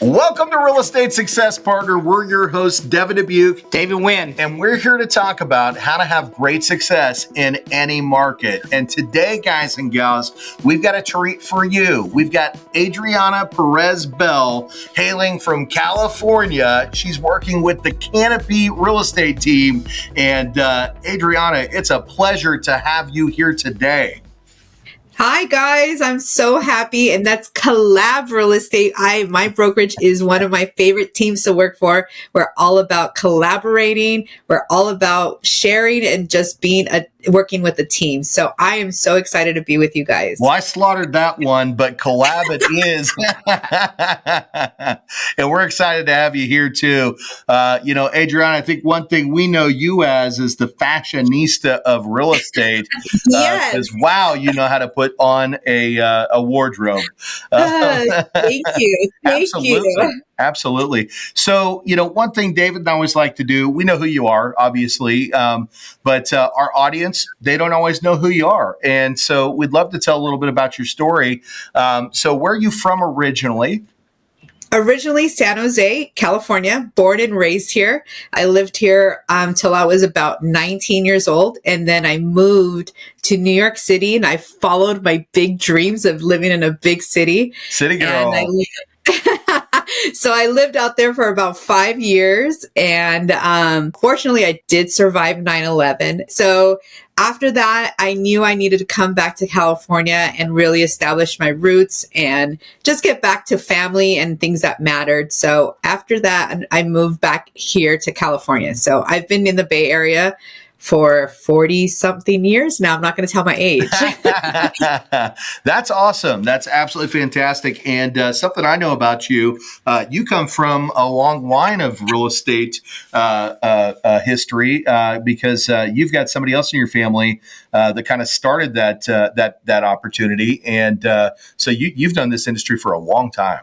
Welcome to Real Estate Success Partner. We're your hosts, Devin Dubuc, David Wynn. and we're here to talk about how to have great success in any market. And today, guys and gals, we've got a treat for you. We've got Adriana Perez-Bell hailing from California. She's working with the Canopy Real Estate team. And Adriana, it's a pleasure to have you here today. Hi guys, I'm so happy, and that's Kollab Real Estate. My brokerage is one of my favorite teams to work for. We're all about collaborating. We're all about sharing and just working with the team. So I am so excited to be with you guys. Well, I slaughtered that one, but Kollab it is. And we're excited to have you here too. Adriana, I think one thing we know you as is the fashionista of real estate. Yes. Because wow, you know how to put on a wardrobe. Thank you. Thank you. Absolutely. So, one thing David and I always like to do, we know who you are, obviously, but our audience, they don't always know who you are. And so we'd love to tell a little bit about your story. So where are you from originally? Originally San Jose, California, born and raised here. I lived here till I was about 19 years old. And then I moved to New York City, and I followed my big dreams of living in a big city. City girl. So I lived out there for about 5 years, and fortunately I did survive 9/11. So after that, I knew I needed to come back to California and really establish my roots and just get back to family and things that mattered. So after that, I moved back here to California. So I've been in the Bay Area for 40 something years now. I'm not going to tell my age. That's awesome. That's absolutely fantastic. And something I know about you, you come from a long line of real estate history because you've got somebody else in your family that kind of started that opportunity. And so you've done this industry for a long time.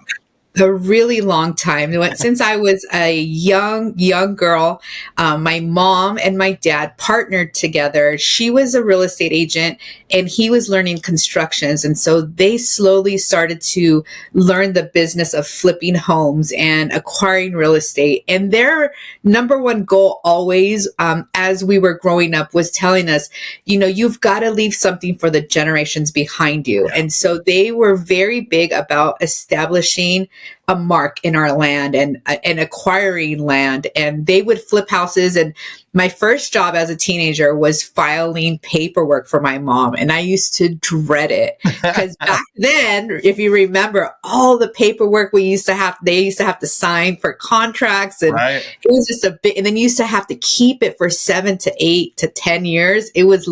A really long time. Since I was a young girl, my mom and my dad partnered together. She was a real estate agent and he was learning constructions. And so they slowly started to learn the business of flipping homes and acquiring real estate. And their number one goal always, as we were growing up, was telling us, you've got to leave something for the generations behind you. And so they were very big about establishing a mark in our land and acquiring land, and they would flip houses. And my first job as a teenager was filing paperwork for my mom, and I used to dread it because back then, if you remember, all the paperwork they used to have to sign for contracts, and It was just a bit. And then you used to have to keep it for 7 to 8 to 10 years. It was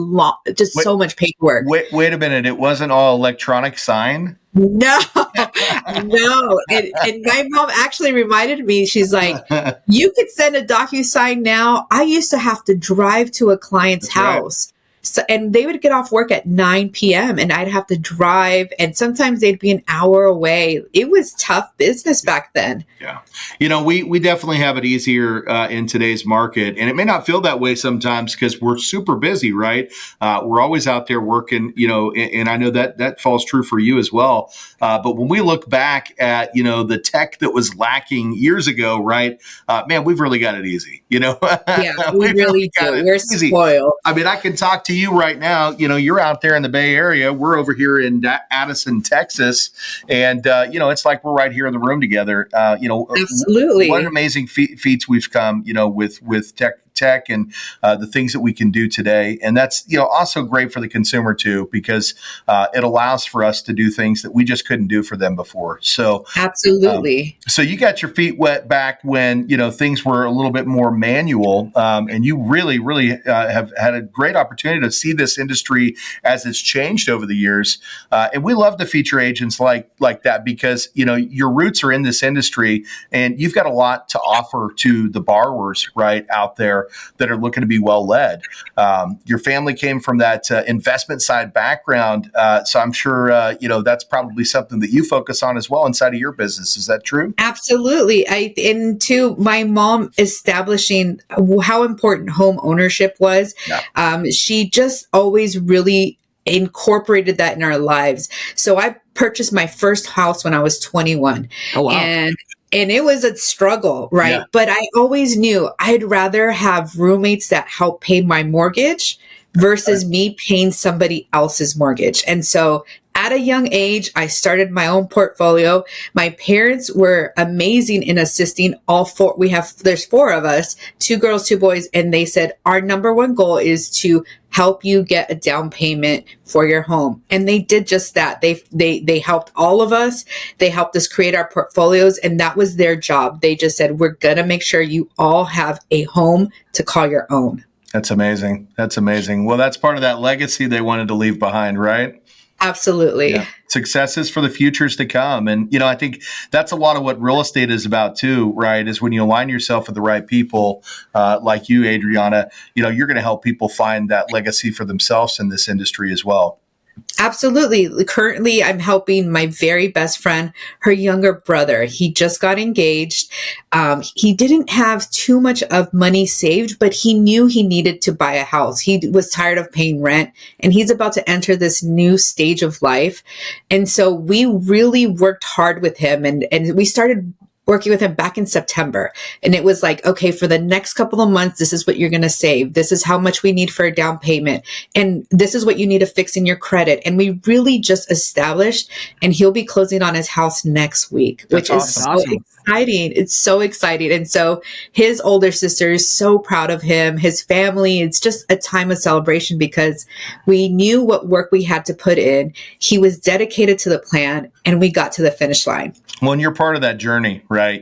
so much paperwork. Wait a minute! It wasn't all electronic sign. No. And my mom actually reminded me, she's like, you could send a DocuSign now. I used to have to drive to a client's house. Right. So, and they would get off work at 9 p.m. and I'd have to drive, and sometimes they'd be an hour away. It was tough business back then. Yeah. We definitely have it easier in today's market, and it may not feel that way sometimes because we're super busy, right? We're always out there working, and I know that falls true for you as well. But when we look back at, the tech that was lacking years ago, right? Man, we've really got it easy, Yeah, we really do. We're spoiled. I mean, I can talk to you right now. You're out there in the Bay Area. We're over here in Addison, Texas, and it's like we're right here in the room together. Absolutely. What amazing feats we've come, with tech and the things that we can do today. And that's, also great for the consumer too, because it allows for us to do things that we just couldn't do for them before. So absolutely. So you got your feet wet back when, things were a little bit more manual. And you really, really have had a great opportunity to see this industry as it's changed over the years. And we love to feature agents like that because, your roots are in this industry and you've got a lot to offer to the borrowers right out there that are looking to be well led. Your family came from that investment side background. So I'm sure, that's probably something that you focus on as well inside of your business. Is that true? Absolutely. Into my mom establishing how important home ownership was. Yeah. She just always really incorporated that in our lives. So I purchased my first house when I was 21. Oh, wow. And And it was a struggle, right? Yeah. But I always knew I'd rather have roommates that help pay my mortgage versus me paying somebody else's mortgage. And so at a young age, I started my own portfolio. My parents were amazing in assisting all four. There's four of us, two girls, two boys. And they said, our number one goal is to help you get a down payment for your home. And they did just that. They helped all of us. They helped us create our portfolios, and that was their job. They just said, we're going to make sure you all have a home to call your own. That's amazing. That's amazing. Well, that's part of that legacy they wanted to leave behind, right? Absolutely. Yeah. Successes for the futures to come. And, I think that's a lot of what real estate is about too, right? Is when you align yourself with the right people, like you, Adriana, you're going to help people find that legacy for themselves in this industry as well. Absolutely. Currently, I'm helping my very best friend, her younger brother. He just got engaged. He didn't have too much of money saved, but he knew he needed to buy a house. He was tired of paying rent, and he's about to enter this new stage of life. And so we really worked hard with him, and we started working with him back in September. And it was like, okay, for the next couple of months, this is what you're going to save. This is how much we need for a down payment. And this is what you need to fix in your credit. And we really just established, and he'll be closing on his house next week, which is so exciting. It's so exciting. And so his older sister is so proud of him, his family. It's just a time of celebration because we knew what work we had to put in. He was dedicated to the plan, and we got to the finish line. Well, and you're part of that journey, right?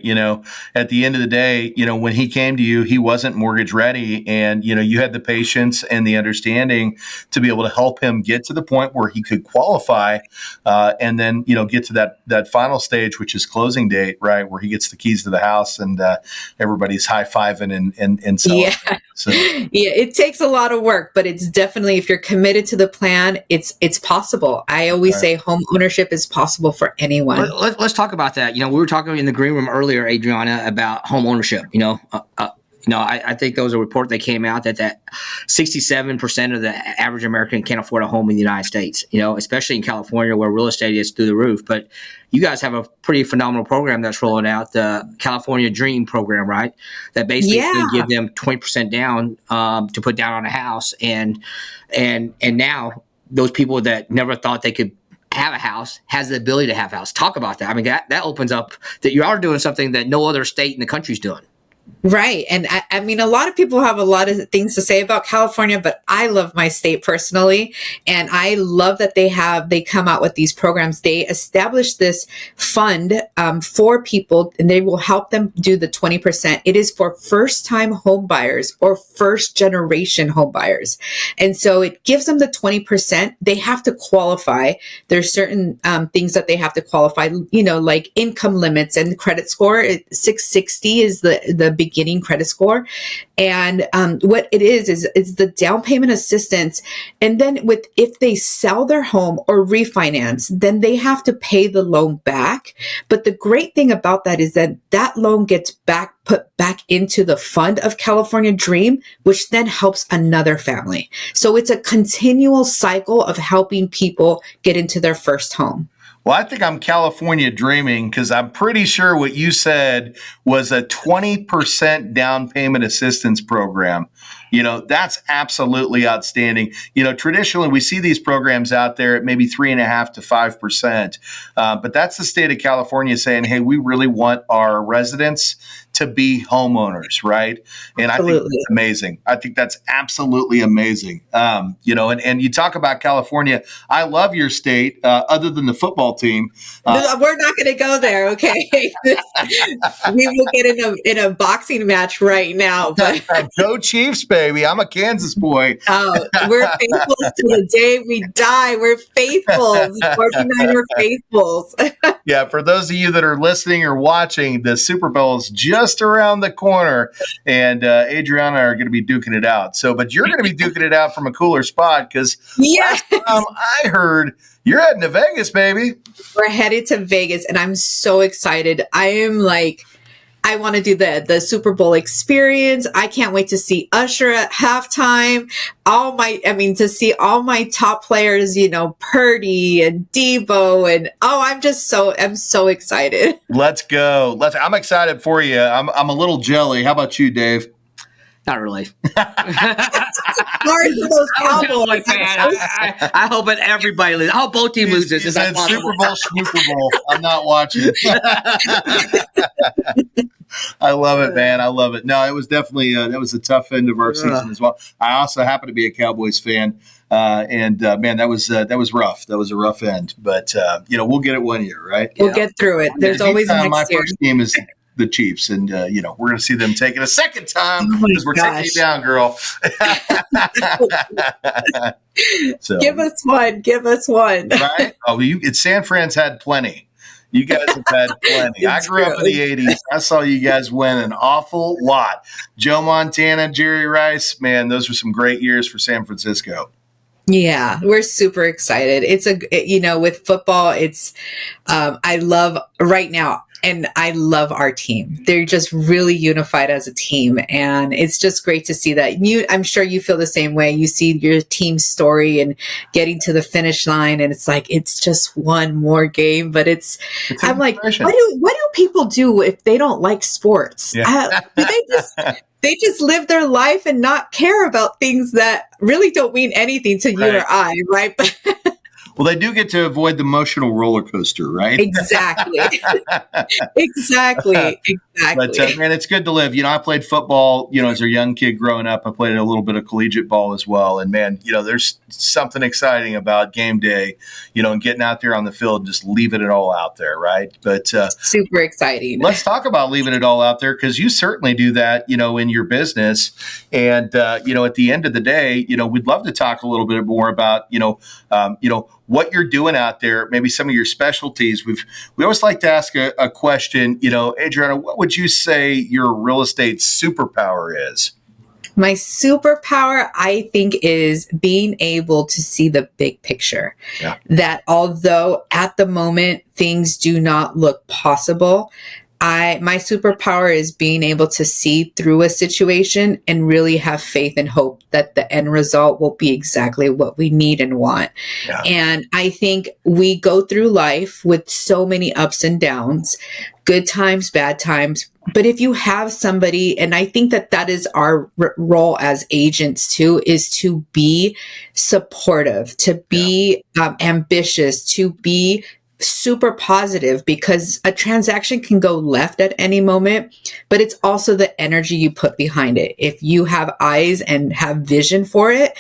At the end of the day, when he came to you, he wasn't mortgage ready. And, you had the patience and the understanding to be able to help him get to the point where he could qualify and then, get to that final stage, which is closing date, right? Where he gets the keys to the house and everybody's high-fiving and celebrating. Yeah. So. Yeah, it takes a lot of work, but it's definitely, if you're committed to the plan, it's possible. I always say home ownership is possible for anyone. Let's talk about that. We were talking in the green room earlier, Adriana, about home ownership. I think there was a report that came out that 67% of the average American can't afford a home in the United States, especially in California where real estate is through the roof. But you guys have a pretty phenomenal program that's rolling out, the California Dream program, right? That basically give them 20% down to put down on a house. And now those people that never thought they could have a house has the ability to have a house. Talk about that. I mean, that opens up that you are doing something that no other state in the country is doing. Right. And I mean, a lot of people have a lot of things to say about California, but I love my state personally. And I love that they come out with these programs. They establish this fund for people, and they will help them do the 20%. It is for first-time home buyers or first-generation home buyers. And so it gives them the 20%. They have to qualify. There's certain things that they have to qualify, like income limits and credit score. 660 is the beginning credit score. And what it is the down payment assistance. And then if they sell their home or refinance, then they have to pay the loan back. But the great thing about that is that loan gets put back into the fund of California Dream, which then helps another family. So it's a continual cycle of helping people get into their first home. Well, I think I'm California dreaming because I'm pretty sure what you said was a 20% down payment assistance program. That's absolutely outstanding. Traditionally we see these programs out there at maybe 3.5% to 5%. But that's the state of California saying, hey, we really want our residents to be homeowners, right? And absolutely. I think that's amazing. I think that's absolutely amazing. And you talk about California. I love your state, other than the football team. We're not going to go there, okay? We will get in a boxing match right now. But Go Chiefs, baby. I'm a Kansas boy. We're faithful to the day we die. We're faithful. 49er faithfuls. Yeah, for those of you that are listening or watching, the Super Bowl is just around the corner, and Adriana are going to be duking it out. But you're going to be duking it out from a cooler spot because last time I heard you're heading to Vegas, baby. We're headed to Vegas, and I'm so excited. I am I want to do the Super Bowl experience. I can't wait to see Usher at halftime. To see all my top players, Purdy and Debo, and I'm so excited. Let's go. I'm excited for you. I'm a little jelly. How about you, Dave? Not really. Sorry for those I'm a Cowboys. Cowboy fan. I hope that everybody loses. I hope both teams loses. He said Super Bowl, Super Bowl. I'm not watching. I love it, man. I love it. No, it was definitely that was a tough end of our season as well. I also happen to be a Cowboys fan, and man, that was rough. That was a rough end, but we'll get it one year, right? We'll get through it. There's always next my year. first team is the Chiefs, and we're going to see them take it a second time because we're taking you down, girl. So, Give us one. Right? Oh, it's San Fran's had plenty. You guys have had plenty. I grew up in the 80s. I saw you guys win an awful lot. Joe Montana, Jerry Rice, man, those were some great years for San Francisco. Yeah, we're super excited. With football, I love right now. And I love our team. They're just really unified as a team. And it's just great to see that. I'm sure you feel the same way. You see your team's story and getting to the finish line. And it's like, it's just one more game. But I'm like, what do people do if they don't like sports? Yeah. They just live their life and not care about things that really don't mean anything to you or I, right? Well, they do get to avoid the emotional roller coaster, right? Exactly. Exactly. But man, it's good to live. I played football, as a young kid growing up. I played a little bit of collegiate ball as well. And man, there's something exciting about game day, and getting out there on the field, just leaving it all out there, right? But super exciting. Let's talk about leaving it all out there, because you certainly do that, in your business. And at the end of the day, we'd love to talk a little bit more about, what you're doing out there, maybe some of your specialties. We always like to ask a question, Adriana, what would you say your real estate superpower is? My superpower, I think, is being able to see the big picture. Yeah. That although at the moment things do not look possible, my superpower is being able to see through a situation and really have faith and hope that the end result will be exactly what we need and want. Yeah. And I think we go through life with so many ups and downs, good times, bad times. But if you have somebody, and I think that is our role as agents too, is to be supportive, to be ambitious, to be super positive, because a transaction can go left at any moment, but it's also the energy you put behind it. If you have eyes and have vision for it,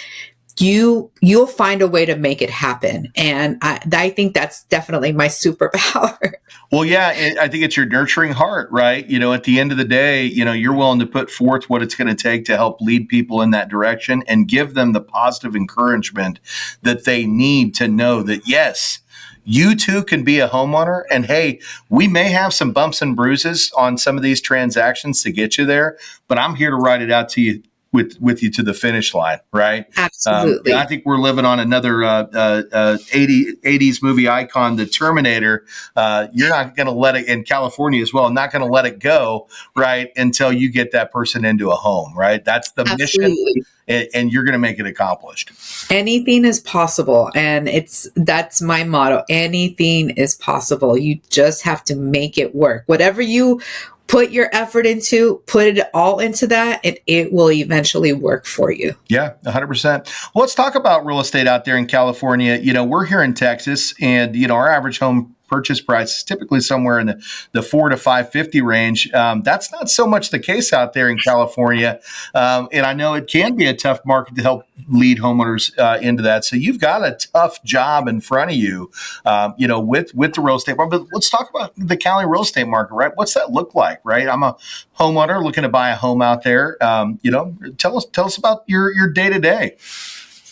you'll find a way to make it happen. And I think that's definitely my superpower. Well, yeah, I think it's your nurturing heart, right? At the end of the day, you're willing to put forth what it's going to take to help lead people in that direction and give them the positive encouragement that they need to know that, yes, you too can be a homeowner. And hey, we may have some bumps and bruises on some of these transactions to get you there, but I'm here to write it out to you with you to the finish line, right? Absolutely. I think we're living on another 80s movie icon, the Terminator. You're not going to let it, in California as well, not going to let it go, right, until you get that person into a home, right? That's the Absolutely. mission, and you're going to make it accomplished. Anything is possible, and that's my motto. Anything is possible. You just have to make it work. Whatever you put your effort into, put it all into that, and it will eventually work for you. Yeah, 100%. Well, let's talk about real estate out there in California. We're here in Texas, and, our average home purchase price is typically somewhere in the $4 to $550 range. That's not so much the case out there in California. And I know it can be a tough market to help lead homeowners into that. So you've got a tough job in front of you, with the real estate market. But let's talk about the Cali real estate market, right? What's that look like, right? I'm a homeowner looking to buy a home out there. Tell us about your day to day.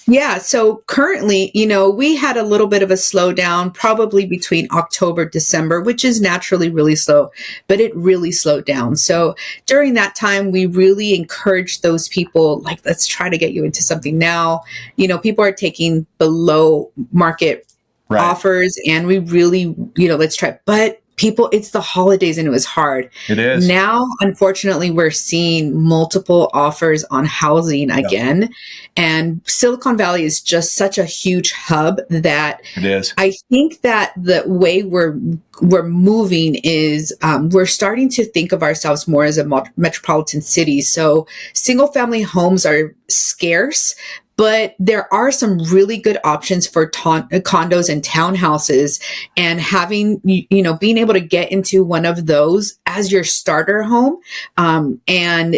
Yeah. So currently, we had a little bit of a slowdown probably between October, December, which is naturally really slow, but it really slowed down. So during that time, we really encouraged those people, like, let's try to get you into something now. People are taking below market offers, and we really, let's try. But people, it's the holidays and it was hard. It is. Now, unfortunately, we're seeing multiple offers on housing again. And Silicon Valley is just such a huge hub that It is. I think that the way we're moving is we're starting to think of ourselves more as a metropolitan city. So single family homes are scarce, but there are some really good options for condos and townhouses, and having, being able to get into one of those as your starter home. And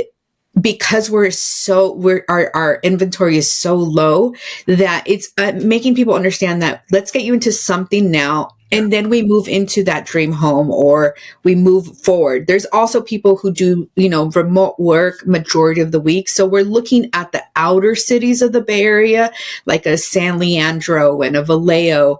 because our inventory is so low, that it's making people understand that let's get you into something now, and then we move into that dream home, or we move forward. There's also people who do, remote work majority of the week. So we're looking at the outer cities of the Bay Area, like a San Leandro and a Vallejo,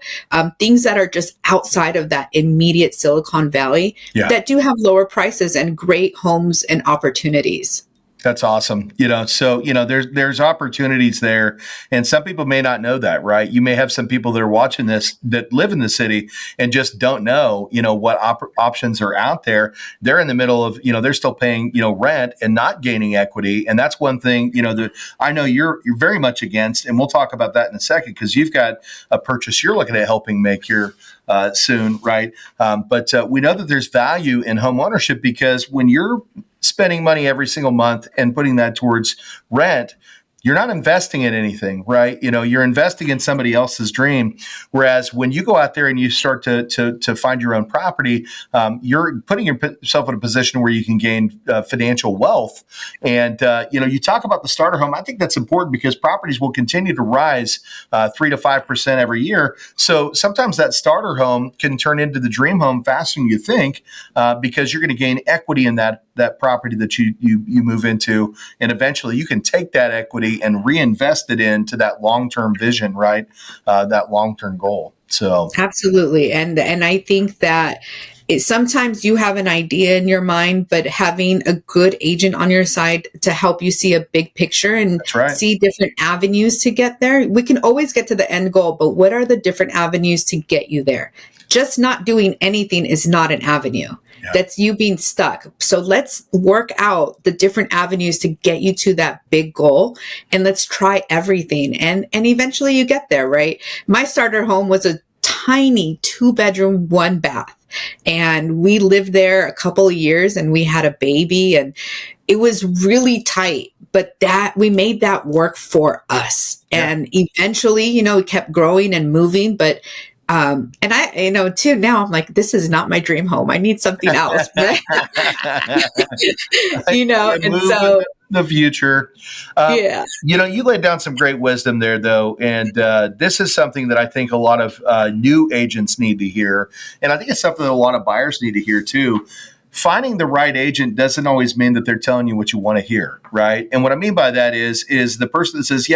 things that are just outside of that immediate Silicon Valley that do have lower prices and great homes and opportunities. That's awesome. So, there's opportunities there, and some people may not know that, right? You may have some people that are watching this that live in the city and just don't know, what options are out there. They're in the middle of, they're still paying, rent and not gaining equity. And that's one thing, that I know you're very much against, and we'll talk about that in a second, because you've got a purchase you're looking at helping make here soon, right? But we know that there's value in home ownership, because when you're spending money every single month and putting that towards rent, you're not investing in anything, right? You're investing in somebody else's dream. Whereas when you go out there and you start to find your own property, you're putting yourself in a position where you can gain financial wealth. And, you talk about the starter home. I think that's important, because properties will continue to rise 3 to 5% every year. So sometimes that starter home can turn into the dream home faster than you think, because you're going to gain equity in that property that you move into. And eventually you can take that equity and reinvest it into that long-term vision, right? That long-term goal. So absolutely. And I think that sometimes you have an idea in your mind, but having a good agent on your side to help you see a big picture and see different avenues to get there. We can always get to the end goal, but what are the different avenues to get you there? Just not doing anything is not an avenue. Yeah. That's you being stuck. So let's work out the different avenues to get you to that big goal, and let's try everything. And eventually you get there, right? My starter home was a tiny 2-bedroom, 1-bath. And we lived there a couple of years, and we had a baby, and it was really tight, but we made that work for us. Yeah. And eventually, it kept growing and moving, but and I, too, now I'm like, this is not my dream home. I need something else. And so the future. You laid down some great wisdom there, though. And this is something that I think a lot of new agents need to hear. And I think it's something that a lot of buyers need to hear, too. Finding the right agent doesn't always mean that they're telling you what you want to hear, right? And what I mean by that is the person that says,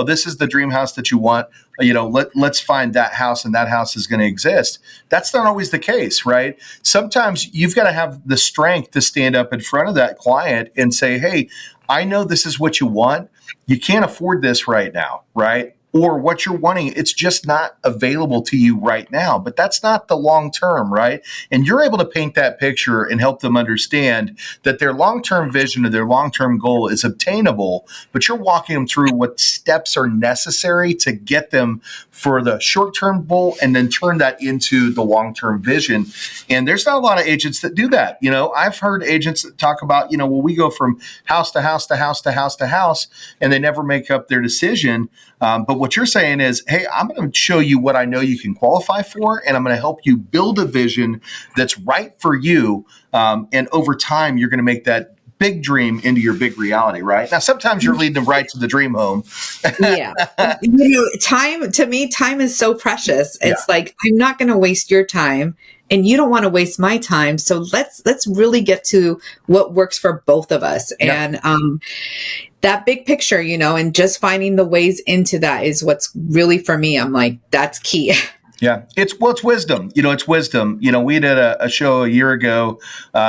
this is the dream house that you want. Let's find that house, and that house is going to exist. That's not always the case, right? Sometimes you've got to have the strength to stand up in front of that client and say, hey, I know this is what you want. You can't afford this right now, right? Or what you're wanting, it's just not available to you right now. But that's not the long term, right? And you're able to paint that picture and help them understand that their long-term vision or their long-term goal is obtainable, but you're walking them through what steps are necessary to get them for the short-term goal and then turn that into the long-term vision. And there's not a lot of agents that do that. I've heard agents that talk about, we go from house to house to house to house to house, and they never make up their decision. But what you're saying is, hey, I'm going to show you what I know you can qualify for, and I'm going to help you build a vision that's right for you. And over time, you're going to make that big dream into your big reality, right? Now, sometimes you're leading them right to the dream home. Yeah. Time is so precious. It's like, I'm not going to waste your time, and you don't want to waste my time. So let's really get to what works for both of us. Yeah. And that big picture, and just finding the ways into that is what's really, for me, I'm like, that's key. Yeah, it's wisdom. It's wisdom. We did a show a year ago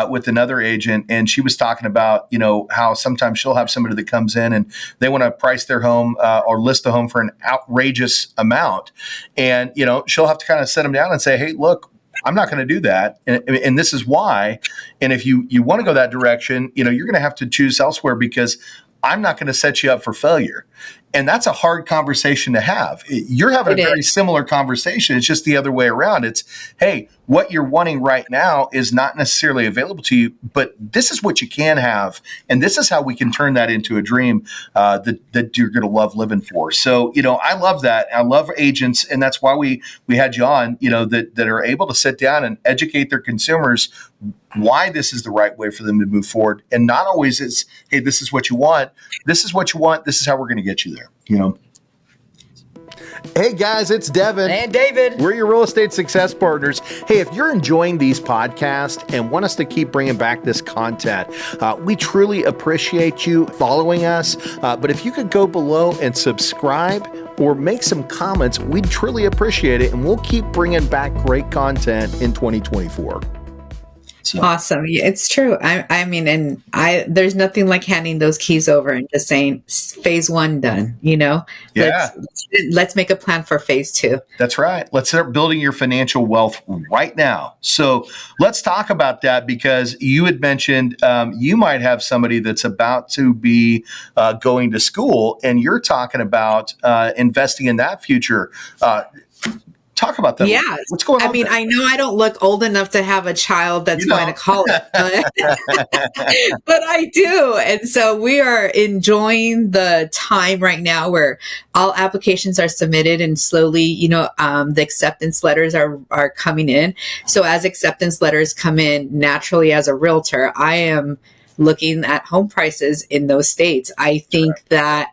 with another agent, and she was talking about, how sometimes she'll have somebody that comes in and they want to price their home or list the home for an outrageous amount. And, she'll have to kind of sit them down and say, hey, look, I'm not going to do that. And this is why. And if you want to go that direction, you're going to have to choose elsewhere because I'm not going to set you up for failure. And that's a hard conversation to have. You're having a very similar conversation. It's just the other way around. It's, hey, what you're wanting right now is not necessarily available to you, but this is what you can have. And this is how we can turn that into a dream that you're going to love living for. So, I love that. I love agents. And that's why we had you on, that are able to sit down and educate their consumers why this is the right way for them to move forward. And not always it's, hey, this is what you want. This is what you want. This is how we're going to get you there. Hey guys, it's Devin and David. We're your real estate success partners. Hey, if you're enjoying these podcasts and want us to keep bringing back this content, we truly appreciate you following us. But if you could go below and subscribe or make some comments, we'd truly appreciate it. And we'll keep bringing back great content in 2024. So. Awesome. Yeah, it's true. I mean, there's nothing like handing those keys over and just saying phase 1 done, Yeah. Let's make a plan for phase 2. That's right. Let's start building your financial wealth right now. So let's talk about that because you had mentioned you might have somebody that's about to be going to school and you're talking about investing in that future. Talk about that. Yeah. What's going on? I mean, I know I don't look old enough to have a child that's going to college, but I do. And so we are enjoying the time right now where all applications are submitted and slowly, the acceptance letters are coming in. So as acceptance letters come in, naturally as a realtor, I am looking at home prices in those states. I think that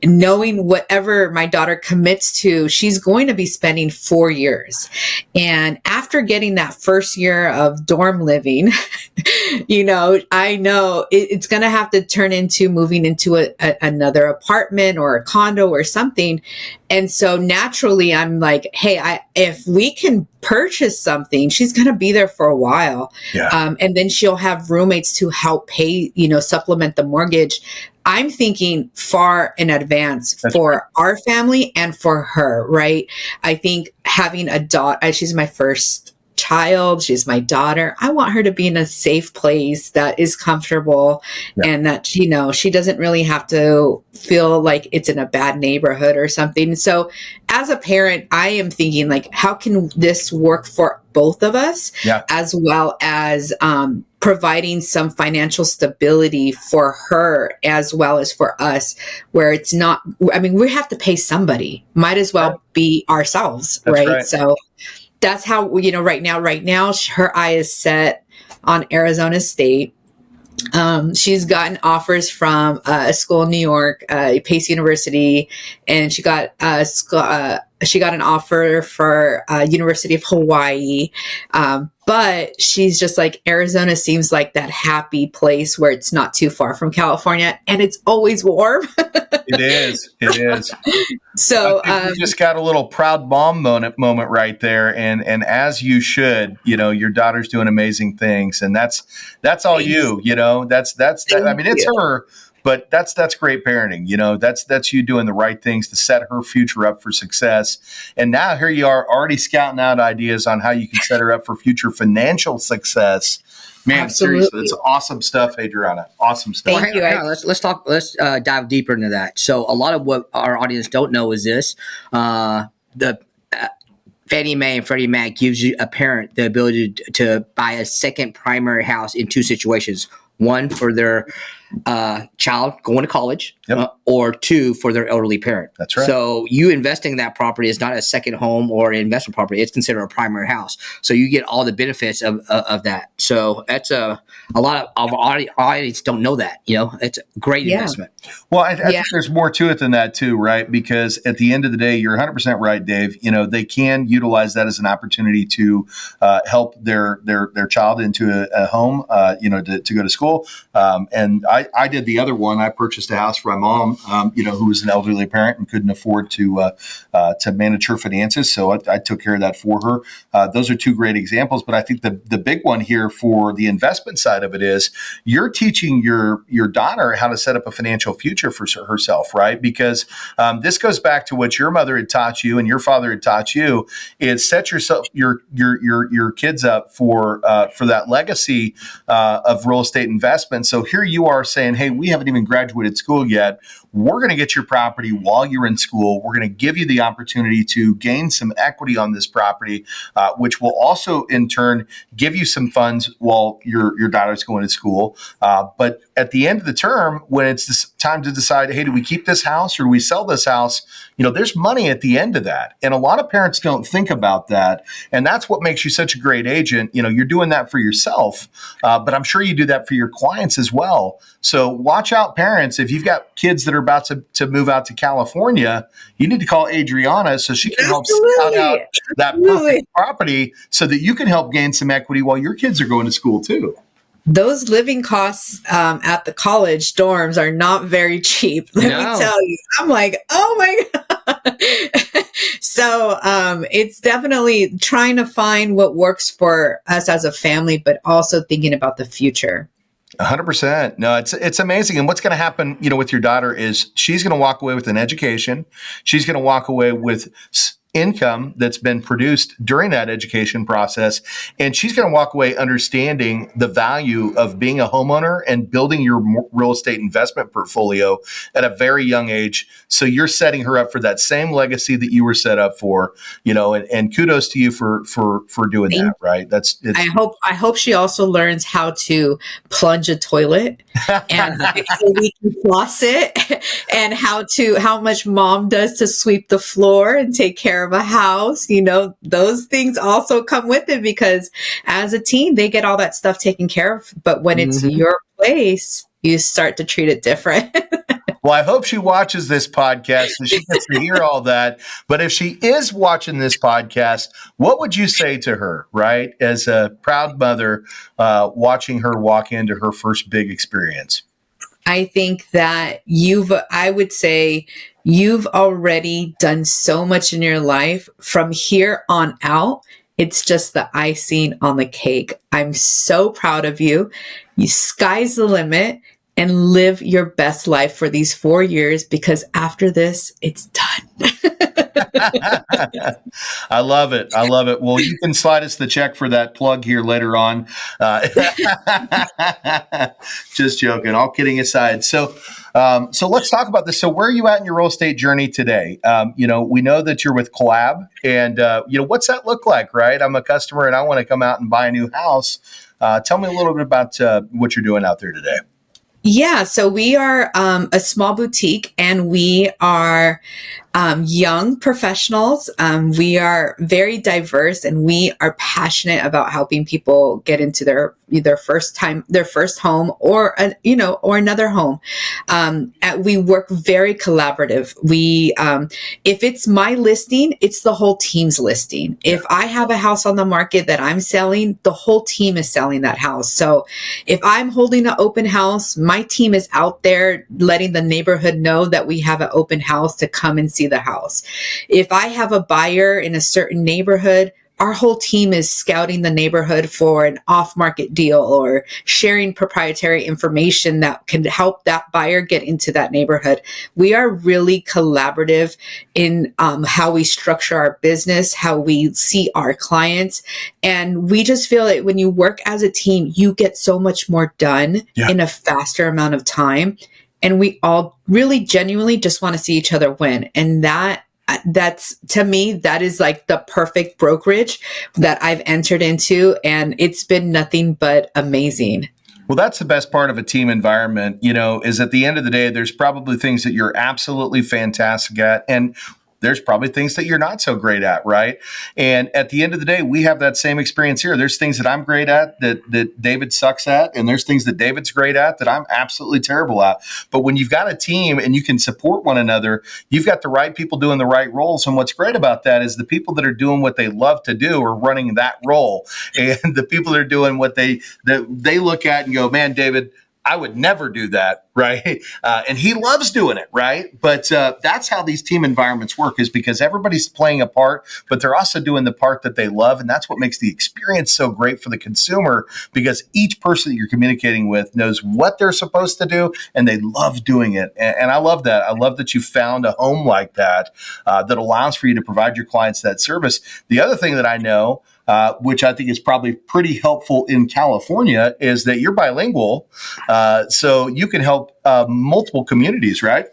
knowing whatever my daughter commits to, she's going to be spending 4 years. And after getting that first year of dorm living, I know it's going to have to turn into moving into another apartment or a condo or something. And so naturally I'm like, hey, if we can purchase something, she's going to be there for a while. Yeah. And then she'll have roommates to help pay, supplement the mortgage. I'm thinking far in advance for our family and for her, right? I think having a daughter, she's my first child, she's my daughter. I want her to be in a safe place that is comfortable and that, she doesn't really have to feel like it's in a bad neighborhood or something. So as a parent, I am thinking like, how can this work for both of us as well as, providing some financial stability for her as well as for us, where it's not, we have to pay somebody, might as well be ourselves, right? So that's how, right now, her eye is set on Arizona State. She's gotten offers from a school in New York, Pace University, and she got an offer for University of Hawaii. But she's just like, Arizona seems like that happy place where it's not too far from California and it's always warm. It is. So you just got a little proud mom moment right there. And as you should, your daughter's doing amazing things. And that's all you, that's it's her. But that's great parenting. That's you doing the right things to set her future up for success. And now here you are already scouting out ideas on how you can set her up for future financial success. Man, absolutely. Seriously, it's awesome stuff, Adriana. Awesome stuff. Thank you. Let's dive deeper into that. So a lot of what our audience don't know is this: the Fannie Mae and Freddie Mac gives you a parent the ability to buy a second primary house in 2 situations. 1 for their child going to college, or 2 for their elderly parent. That's right. So you investing in that property is not a second home or an investment property. It's considered a primary house. So you get all the benefits of that. So that's a lot of our audience don't know that. It's a great investment. Well, I think there's more to it than that too, right? Because at the end of the day, you're 100% right, Dave. They can utilize that as an opportunity to help their child into a home, to go to school. And I I did the other one. I purchased a house for my mom, who was an elderly parent and couldn't afford to manage her finances. So I took care of that for her. Those are two great examples. But I think the big one here for the investment side of it is you're teaching your daughter how to set up a financial future for herself, right? Because this goes back to what your mother had taught you and your father had taught you, is set your kids up for that legacy of real estate investment. So here you are saying, hey, we haven't even graduated school yet. We're going to get your property while you're in school. We're going to give you the opportunity to gain some equity on this property, which will also in turn give you some funds while your daughter's going to school. But at the end of the term, when it's time to decide, hey, do we keep this house or do we sell this house? There's money at the end of that. And a lot of parents don't think about that. And that's what makes you such a great agent. You're doing that for yourself, but I'm sure you do that for your clients as well. So watch out, parents. If you've got kids that are about to move out to California, you need to call Adriana so she can help scout out that perfect property so that you can help gain some equity while your kids are going to school too. Those living costs at the college dorms are not very cheap. Let me tell you. I'm like, oh my God. So it's definitely trying to find what works for us as a family, but also thinking about the future. 100%. No, it's amazing. And what's going to happen, with your daughter is she's going to walk away with an education. She's going to walk away with income that's been produced during that education process. And she's going to walk away understanding the value of being a homeowner and building your real estate investment portfolio at a very young age. So you're setting her up for that same legacy that you were set up for, and kudos to you for doing that. Right. I hope she also learns how to plunge a toilet and fix a leaky faucet and how much mom does to sweep the floor and take care of a house. Those things also come with it because as a teen, they get all that stuff taken care of. But when it's your place, you start to treat it different. Well, I hope she watches this podcast so she gets to hear all that. But if she is watching this podcast, what would you say to her, right? As a proud mother, watching her walk into her first big experience? I think that I would say you've already done so much in your life. From here on out, it's just the icing on the cake. I'm so proud of you. Sky's the limit, and live your best life for these 4 years, because after this, it's done. I love it. Well, you can slide us the check for that plug here later on. Just joking. All kidding aside. So let's talk about this. So where are you at in your real estate journey today? We know that you're with Kollab, and what's that look like, right? I'm a customer and I want to come out and buy a new house. Tell me a little bit about what you're doing out there today. Yeah, so we are a small boutique, and we are young professionals. We are very diverse, and we are passionate about helping people get into their first home, or another home. We work very collaborative. If it's my listing, it's the whole team's listing. If I have a house on the market that I'm selling, the whole team is selling that house. So if I'm holding an open house, my team is out there letting the neighborhood know that we have an open house to come and see the house. If I have a buyer in a certain neighborhood, our whole team is scouting the neighborhood for an off-market deal or sharing proprietary information that can help that buyer get into that neighborhood. We are really collaborative in how we structure our business, how we see our clients. And we just feel that when you work as a team, you get so much more done in a faster amount of time. And we all really genuinely just want to see each other win. And that's, to me, that is like the perfect brokerage that I've entered into. And it's been nothing but amazing. Well, that's the best part of a team environment, is at the end of the day, there's probably things that you're absolutely fantastic at. And there's probably things that you're not so great at, right? And at the end of the day, we have that same experience here. There's things that I'm great at that David sucks at, and there's things that David's great at that I'm absolutely terrible at. But when you've got a team and you can support one another, you've got the right people doing the right roles. And what's great about that is the people that are doing what they love to do are running that role. And the people that are doing what they look at and go, man, David, I would never do that, right? And he loves doing it, right? But that's how these team environments work, is because everybody's playing a part, but they're also doing the part that they love. And that's what makes the experience so great for the consumer, because each person that you're communicating with knows what they're supposed to do and they love doing it. And I love that. I love that you found a home like that that allows for you to provide your clients that service. The other thing that I know, which I think is probably pretty helpful in California, is that you're bilingual. So you can help multiple communities, right?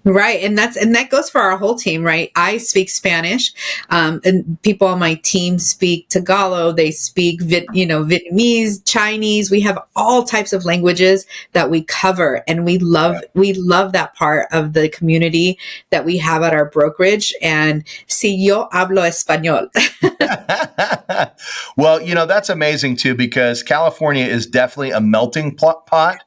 Right. And that goes for our whole team, right? I speak Spanish, and people on my team speak Tagalog. They speak, Vietnamese, Chinese. We have all types of languages that we cover, and we love that part of the community that we have at our brokerage. And si yo hablo español. Well, that's amazing too, because California is definitely a melting pot.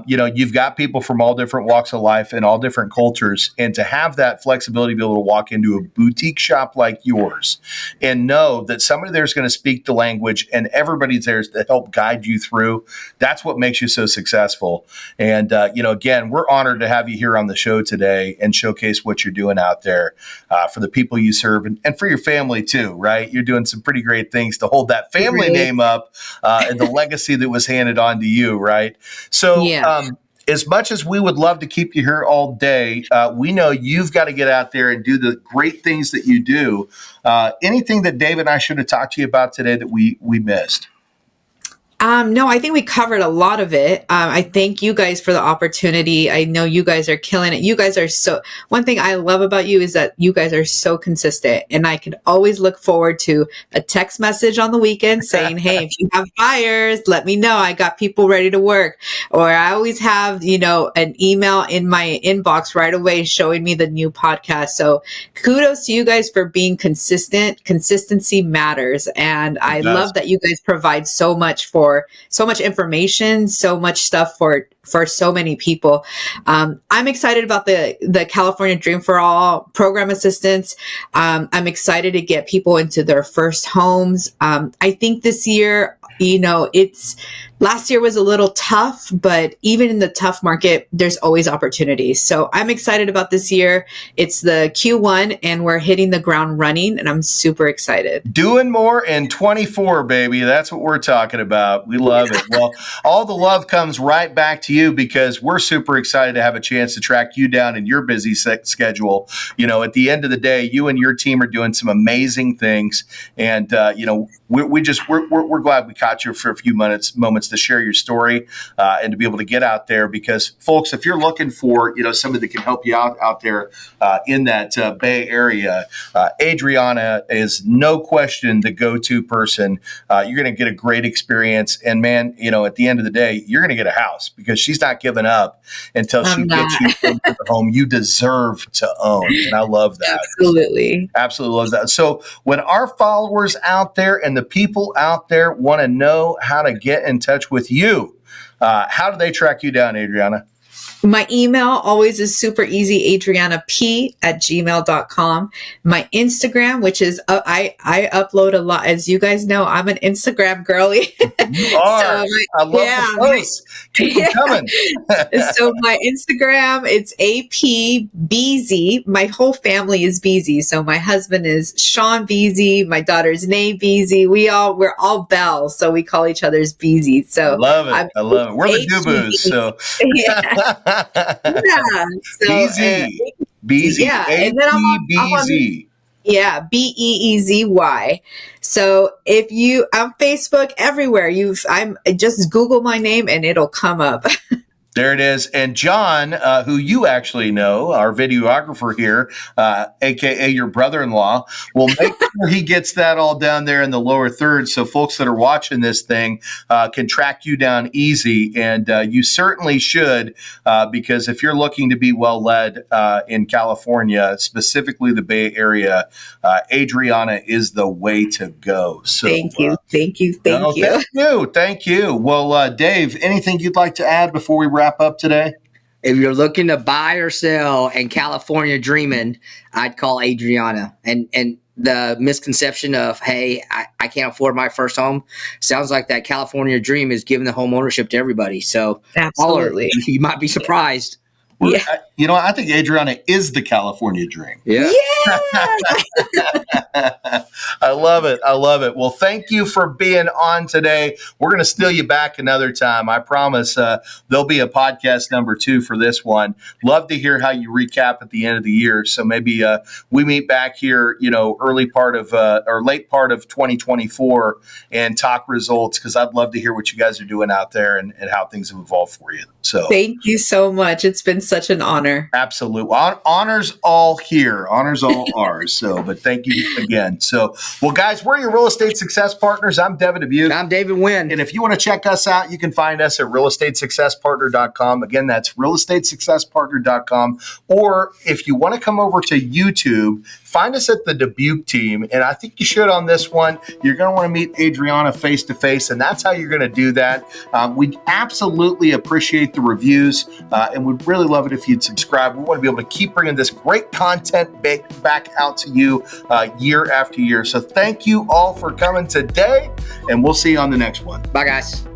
You've got people from all different walks of life and all different cultures, and to have that flexibility to be able to walk into a boutique shop like yours and know that somebody there is going to speak the language and everybody's there to help guide you through, that's what makes you so successful. And again, we're honored to have you here on the show today and showcase what you're doing out there for the people you serve, and for your family too, right? You're doing some pretty great things to hold that family name up and the legacy that was handed on to you, right? So as much as we would love to keep you here all day, we know you've got to get out there and do the great things that you do. Anything that Dave and I should have talked to you about today that we missed? No, I think we covered a lot of it. I thank you guys for the opportunity. I know you guys are killing it. You guys are one thing I love about you is that you guys are so consistent, and I can always look forward to a text message on the weekend saying, hey, if you have buyers, let me know. I got people ready to work. Or I always have, an email in my inbox right away showing me the new podcast. So kudos to you guys for being consistent. Consistency matters. And I love that you guys provide so much information, so much stuff for so many people. I'm excited about the California Dream for All program assistance. I'm excited to get people into their first homes. I think this year, last year was a little tough, but even in the tough market, there's always opportunities. So I'm excited about this year. It's the Q1 and we're hitting the ground running, and I'm super excited. Doing more in 24, baby. That's what we're talking about. We love it. Well, all the love comes right back to you, because we're super excited to have a chance to track you down in your busy schedule. At the end of the day, you and your team are doing some amazing things. And, we're glad we caught you for a few moments to share your story and to be able to get out there, because folks, if you're looking for, somebody that can help you out there in that Bay Area, Adriana is no question the go-to person. You're going to get a great experience. And man, at the end of the day, you're going to get a house, because she's not giving up until she gets you into the home you deserve to own. And I love that. Absolutely love that. So when our followers out there and the people out there want to know how to get in touch with you, how do they track you down, Adriana? My email always is super easy, adrianap@gmail.com. My Instagram, which is, I upload a lot. As you guys know, I'm an Instagram girly. You are. I love the posts. Keep them coming. So my Instagram, it's APBZ. My whole family is Beezy. So my husband is Sean Beezy. My daughter's Nay Beezy. We're all Bell. So we call each other's Beezy. So I love it. We're the Dubucs. So. Beezy. Yeah. And then I'm on Beezy. So if I'm Facebook everywhere, just Google my name and it'll come up. There it is. And John, who you actually know, our videographer here, AKA your brother-in-law, will make sure he gets that all down there in the lower third. So folks that are watching this thing can track you down easy. And you certainly should, because if you're looking to be well-led in California, specifically the Bay Area, Adriana is the way to go. So Thank you. Thank you. Thank you. Well, Dave, anything you'd like to add before we wrap up today? If you're looking to buy or sell in California dreaming, I'd call Adriana. And the misconception of, hey, I can't afford my first home. Sounds like that California dream is giving the home ownership to everybody. So Absolutely. you might be surprised. Yeah. I think Adriana is the California dream. Yeah. I love it. I love it. Well, thank you for being on today. We're going to steal you back another time. I promise there'll be a podcast number 2 for this one. Love to hear how you recap at the end of the year. So maybe we meet back here, early part of or late part of 2024 and talk results, because I'd love to hear what you guys are doing out there and how things have evolved for you. So Thank you so much. It's been such an honor. absolute honors all here, honors all ours. So, but thank you again. So, well, guys, we're your real estate success partners. I'm Devin Dubuc. I'm David Wynn. And if you want to check us out, you can find us at realestatesuccesspartner.com. Again, that's realestatesuccesspartner.com. Or if you want to come over to YouTube, find us at the Dubuc team. And I think you should on this one. You're going to want to meet Adriana face to face, and that's how you're going to do that. We absolutely appreciate the reviews, and we'd really love it if you'd subscribe. We want to be able to keep bringing this great content back out to you year after year. So thank you all for coming today, and we'll see you on the next one. Bye, guys.